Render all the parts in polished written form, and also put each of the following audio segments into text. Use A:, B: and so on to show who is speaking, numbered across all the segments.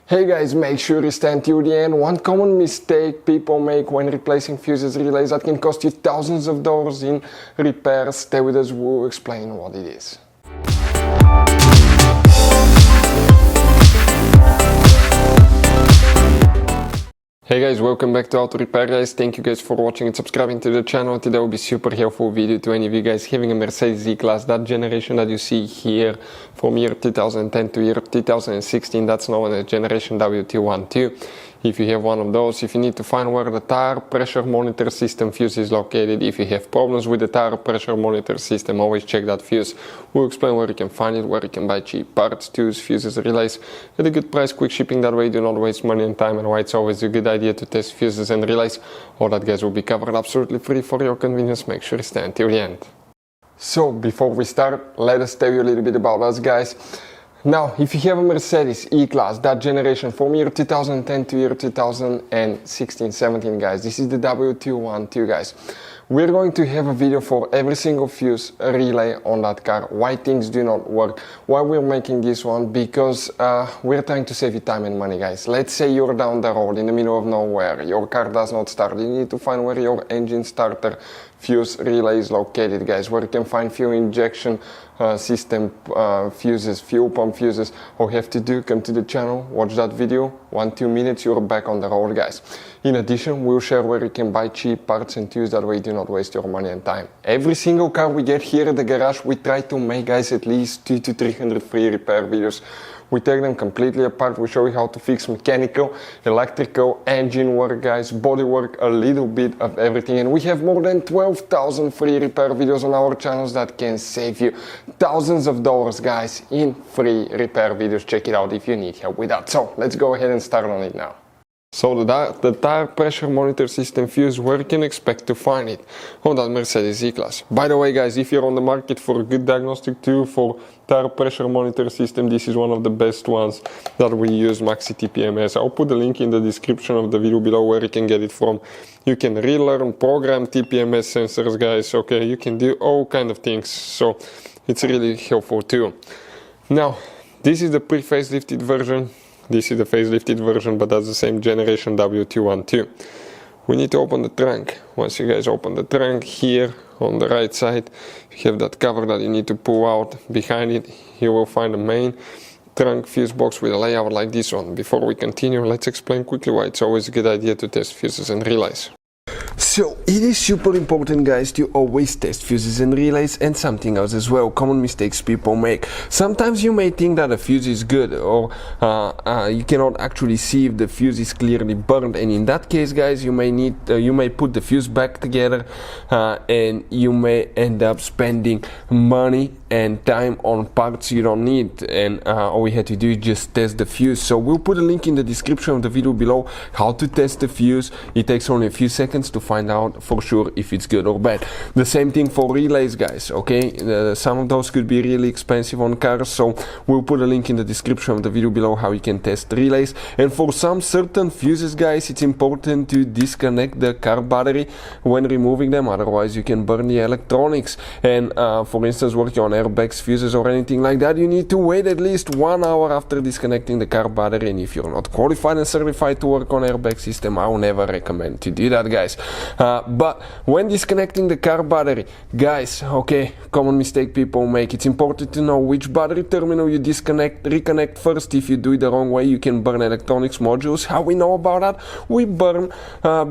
A: Hey guys, make sure you stand till the end. One common mistake people make when replacing fuses relays that can cost you thousands of dollars in repairs. Stay with us, we'll explain what it is. Hey guys, welcome back to Auto Repair guys. Thank you guys for watching and subscribing to the channel. Today will be super helpful video to any of you guys having a Mercedes E Class, that generation that you see here from year 2010 to year 2016. That's known as generation W212. If you have one of those, if you need to find where the tire pressure monitor system fuse is located, if you have problems with the tire pressure monitor system, always check that fuse. We'll explain where you can find it, where you can buy cheap parts, tools, fuses, relays at a good price, quick shipping. That way you do not waste money and time, and why it's always a good idea to test fuses and relays. All that guys will be covered absolutely free for your convenience. Make sure you stay until the end. So before we start, let us tell you a little bit about us guys. Now, if you have a Mercedes E-Class, that generation from year 2010 to year 2016-17 guys, this is the W212 guys. We're going to have a video for every single fuse relay on that car, why things do not work, why we're making this one, because we're trying to save you time and money guys. Let's say you're down the road in the middle of nowhere, your car does not start, you need to find where your engine starter fuse relay is located guys, where you can find fuel injection system fuses, fuel pump fuses. All you have to do, come to the channel, watch that video, 1-2 minutes, you're back on the road guys. In addition, we'll share where you can buy cheap parts and tools, that way you do not waste your money and time. Every single car we get here at the garage, we try to make guys at least 200 to 300 free repair videos. We take them completely apart, we show you how to fix mechanical, electrical, engine work guys, body work, a little bit of everything. And we have more than 12,000 free repair videos on our channels that can save you thousands of dollars guys in free repair videos. Check it out if you need help with that. So let's go ahead and start on it now. So the tire pressure monitor system fuse, where you can expect to find it on that Mercedes E-Class. By the way guys, if you're on the market for a good diagnostic tool for tire pressure monitor system, this is one of the best ones that we use, Maxi TPMS. I'll put the link in the description of the video below where you can get it from. You can relearn, program TPMS sensors guys, okay, you can do all kind of things, so it's really helpful too. Now, this is the pre-facelifted version. This is the facelifted version, but that's the same generation W212. We need to open the trunk. Once you guys open the trunk, here on the right side, you have that cover that you need to pull out. Behind it, you will find the main trunk fuse box with a layout like this one. Before we continue, let's explain quickly why it's always a good idea to test fuses and relays. So it is super important guys to always test fuses and relays, and something else as well, common mistakes people make. Sometimes you may think that a fuse is good, or you cannot actually see if the fuse is clearly burned, and in that case guys, you may put the fuse back together and you may end up spending money and time on parts you don't need, and all we had to do is just test the fuse. So we'll put a link in the description of the video below how to test the fuse. It takes only a few seconds to find out for sure if it's good or bad. The same thing for relays guys, okay? Some of those could be really expensive on cars, so we'll put a link in the description of the video below how you can test relays. And for some certain fuses guys, it's important to disconnect the car battery when removing them, otherwise you can burn the electronics. And for instance, working on airbags, fuses or anything like that, you need to wait at least 1 hour after disconnecting the car battery. And if you're not qualified and certified to work on airbag system, I will never recommend to do that guys. But when disconnecting the car battery guys, okay, common mistake people make, it's important to know which battery terminal you reconnect first. If you do it the wrong way, you can burn electronics modules. How we know about that? We burn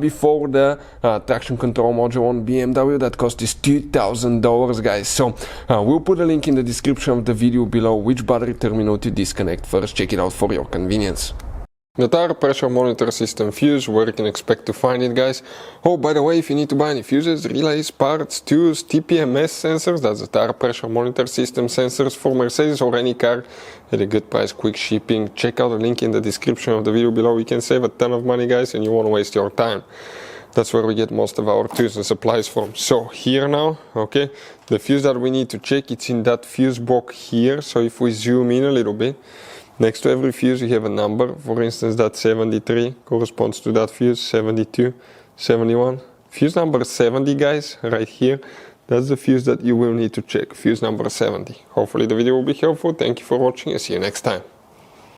A: before the traction control module on BMW that cost us $2,000 guys. So we'll put a link in the description of the video below which battery terminal to disconnect first. Check it out for your convenience. The tire pressure monitor system fuse, where you can expect to find it guys. Oh, by the way, if you need to buy any fuses, relays, parts, tools, TPMS sensors, that's the tire pressure monitor system sensors for Mercedes or any car at a good price, quick shipping, check out the link in the description of the video below. You can save a ton of money guys, and you won't waste your time. That's where we get most of our tools and supplies from. So here now, okay, the fuse that we need to check, it's in that fuse box here. So if we zoom in a little bit, next to every fuse you have a number. For instance, that 73 corresponds to that fuse, 72, 71. Fuse number 70 guys, right here, that's the fuse that you will need to check, fuse number 70. Hopefully the video will be helpful. Thank you for watching and see you next time.